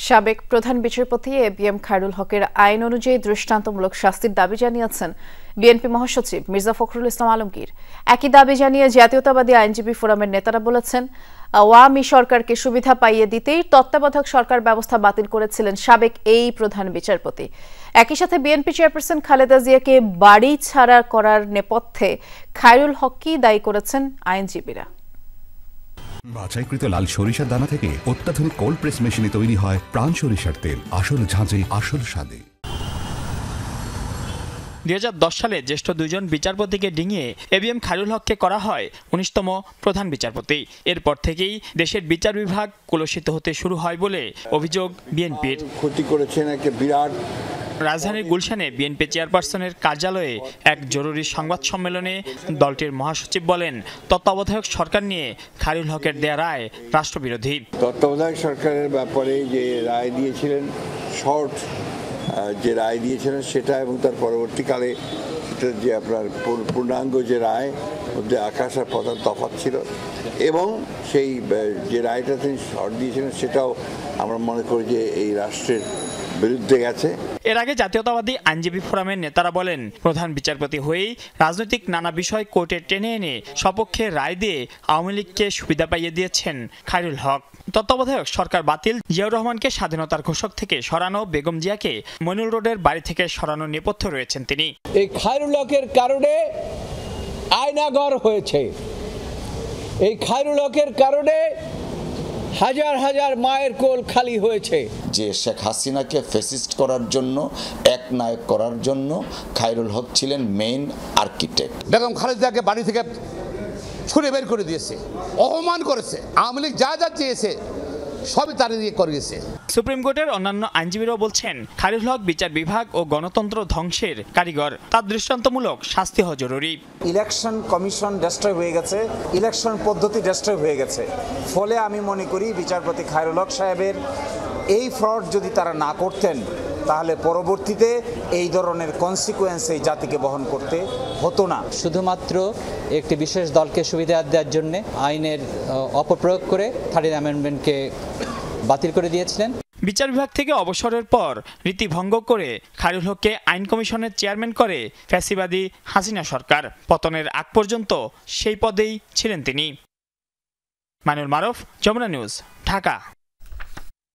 সাবেক প্রধান বিচারপতি এবিএম খায়রুল হকের আইন অনুযায়ী দৃষ্টান্তমূলক শাস্তির দাবি জানিয়েছেন বিএনপি মহাসচিব মির্জা ফখরুল ইসলাম আলমগীর। একই দাবি জানিয়ে জাতীয়তাবাদী আইনজীবী ফোরামের নেতারা বলেছেন, আওয়ামী সরকারকে সুবিধা পাইয়ে দিতেই তত্ত্বাবধায়ক সরকার ব্যবস্থা বাতিল করেছিলেন সাবেক এই প্রধান বিচারপতি। একই সাথে বিএনপি চেয়ারপারসন খালেদা জিয়াকে বাড়ি ছাড়া করার নেপথ্যে খায়রুল হককেই দায়ী করেছেন আইনজীবীরা। বাছাইকৃত লাল সরিষার দানা থেকে অত্যাধুনিক কোল্ড প্রেস মেশিনে তৈরি হয় প্রাণ সরিষার তেল, আসল ঝাঁঝে আসল স্বাদে। 2010 সালে জ্যেষ্ঠ দুজন বিচারপতিকে ডিঙিয়ে এবিএম খায়রুল হককে করা হয় 19তম প্রধান বিচারপতি। এরপর থেকেই দেশের বিচার বিভাগ কলুষিত হতে শুরু হয় বলে অভিযোগ বিএনপির। ক্ষতি করেছেন একটা বিরাট। রাজধানীর গুলশানে বিএনপি চেয়ারপারসনের কার্যালয়ে এক জরুরি সংবাদ সম্মেলনে দলটির মহাসচিব বলেন, তত্ত্বাবধায়ক সরকার নিয়ে খায়রুল হকের দেয়া রায় রাষ্ট্রবিরোধী। তত্ত্বাবধায়ক সরকারের ব্যাপারে যে রায় দিয়েছিলেন, শর্ট যে রায় দিয়েছিলেন সেটা এবং তার পরবর্তীকালে সেটা যে আপনার পূর্ণাঙ্গ যে রায় মধ্যে আকাশ আর পাতাল তফাৎ ছিল, এবং সেই যে রায়টা তিনি শর্ট দিয়েছিলেন সেটাও আমরা মনে করি যে এই রাষ্ট্রের বিরুদ্ধে গেছে। এর আগে জাতীয়তাবাদী আইনজীবী ফোরামের নেতারা বলেন, প্রধান বিচারপতি হয়েই রাজনৈতিক নানা বিষয় কোর্টে টেনে এনে সপক্ষে রায় দিয়ে আওয়ামী লীগকে সুবিধা পাইয়ে দিয়েছেন খায়রুল হক। তত্ত্বাবধায়ক সরকার বাতিল, জিয়াউর রহমানকে স্বাধীনতার ঘোষক থেকে সরানো, বেগম জিয়াকে মইনুল রোডের বাড়ি থেকে সরানোর নেপথ্যে রয়েছেন তিনি। এই খায়রুল হকের কারণে আয়নাঘর হয়েছে, এই খায়রুল হকের কারণে হাজার হাজার মায়ের কোল খালি হয়েছে। যে শেখ হাসিনাকে ফ্যাসিস্ট করার জন্য, এক নায়ক করার জন্য খায়রুল হক ছিলেন মেইন আর্কিটেক্ট। বেগম খালেদাকে বাড়ি থেকে ছুড়ে বের করে দিয়েছে, অপমান করেছে, আওয়ামী লীগ যা যা চেয়েছে সবই তারা দিয়ে করিয়েছে। সুপ্রিম কোর্টের অন্যান্য আইনজীবীরাও বলছেন, খায়রুল হক বিচার বিভাগ ও গণতন্ত্র ধ্বংসের কারিগর, তার দৃষ্টান্তমূলক শাস্তি হওয়া জরুরি। ইলেকশন কমিশন ডেস্ট্রয় হয়ে গেছে, ইলেকশন পদ্ধতি ডেস্ট্রয় হয়ে গেছে। ফলে আমি মনে করি বিচারপতি খায়রুল হক সাহেবের এই ফ্রড যদি তারা না করতেন, তাহলে পরবর্তীতে এই ধরনের কনসিকুয়েন্স এই জাতিকে বহন করতে হতো না। শুধুমাত্র একটি বিশেষ দলকে সুবিধা দেওয়ার জন্য আইনের অপপ্রয়োগ করে 13th অ্যামেন্ডমেন্টকে বাতিল করে দিয়েছিলেন। বিচার বিভাগ থেকে অবসরের পর রীতি ভঙ্গ করে খায়রুল হককে আইন কমিশনের চেয়ারম্যান করে ফ্যাসিবাদী হাসিনা সরকার। পতনের আগ পর্যন্ত সেই পদেই ছিলেন তিনি। মাইনুল মারুফ, যমুনা নিউজ, ঢাকা।